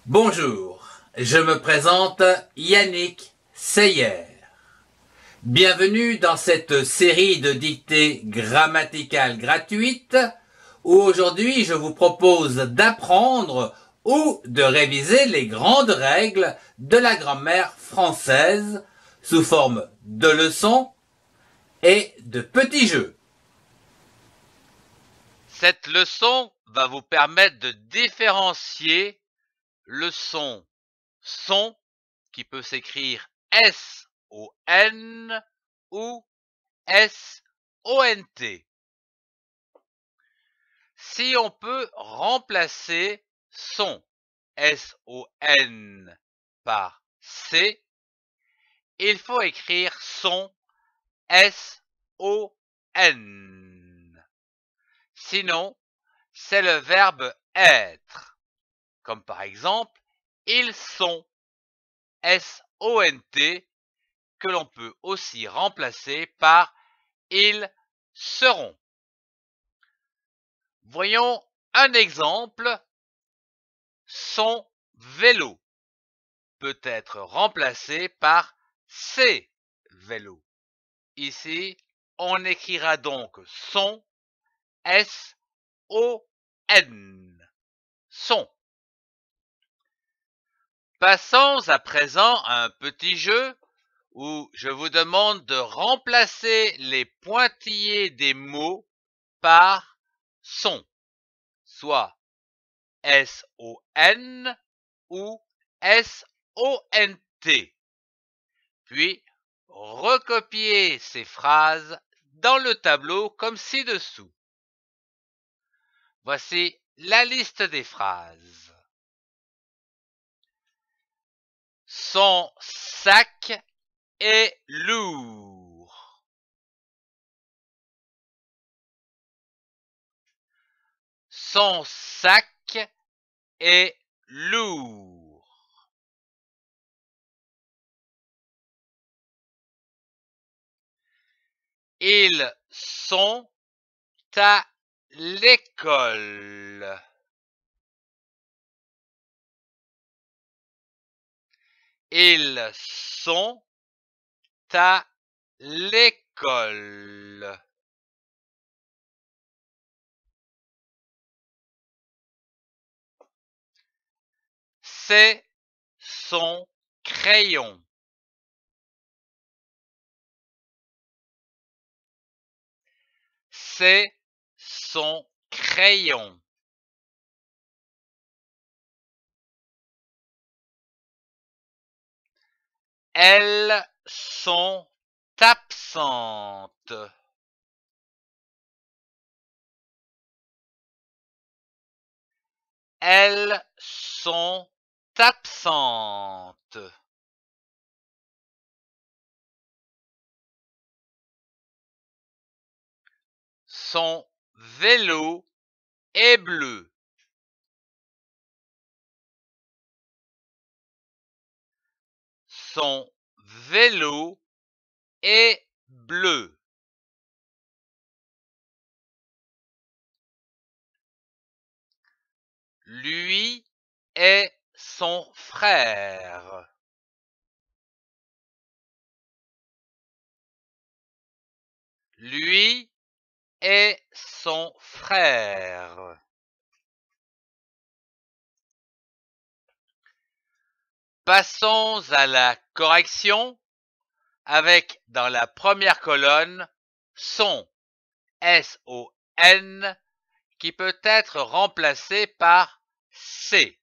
Bonjour, je me présente Yannick Seyer. Bienvenue dans cette série de dictées grammaticales gratuites où aujourd'hui je vous propose d'apprendre ou de réviser les grandes règles de la grammaire française sous forme de leçons et de petits jeux. Cette leçon va vous permettre de différencier le son son qui peut s'écrire S-O-N ou S-O-N-T. Si on peut remplacer son S-O-N par C, il faut écrire son S-O-N. Sinon, c'est le verbe être, comme par exemple ils sont, S-O-N-T, que l'on peut aussi remplacer par ils seront. Voyons un exemple. Son vélo peut être remplacé par ses vélos. Ici, on écrira donc son, S-O-N, son. Passons à présent à un petit jeu où je vous demande de remplacer les pointillés des mots par son, soit S-O-N ou S-O-N-T. Puis, recopiez ces phrases dans le tableau comme ci-dessous. Voici la liste des phrases. Son sac est lourd. Son sac est lourd. Ils sont à l'école. Ils sont à l'école. C'est son crayon. C'est son crayon. Elles sont absentes. Elles sont absentes. Son vélo est bleu. Son vélo est bleu. Lui est son frère. Lui est son frère. Passons à la correction avec dans la première colonne son, S-O-N, qui peut être remplacé par C.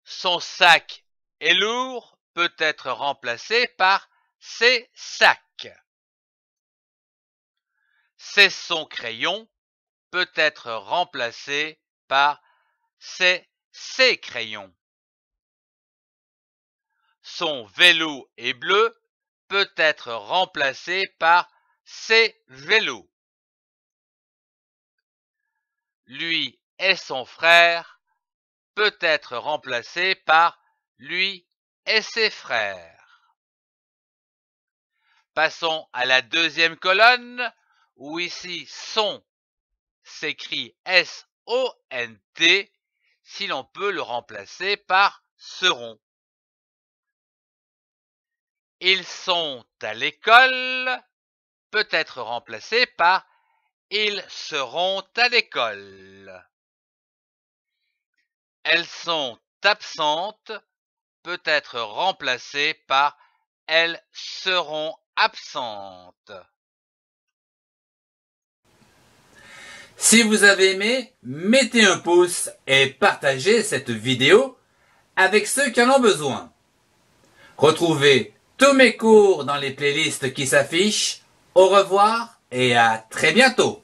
Son sac est lourd peut être remplacé par ses sacs. C'est son crayon peut être remplacé par ses crayons. Son vélo est bleu peut être remplacé par ses vélos. Lui et son frère peut être remplacé par lui et ses frères. Passons à la deuxième colonne où ici son s'écrit S-O-N-T, si l'on peut le remplacer par seront. Ils sont à l'école peut être remplacé par ils seront à l'école. Elles sont absentes peut être remplacé par elles seront absentes. Si vous avez aimé, mettez un pouce et partagez cette vidéo avec ceux qui en ont besoin. Retrouvez tous mes cours dans les playlists qui s'affichent. Au revoir et à très bientôt.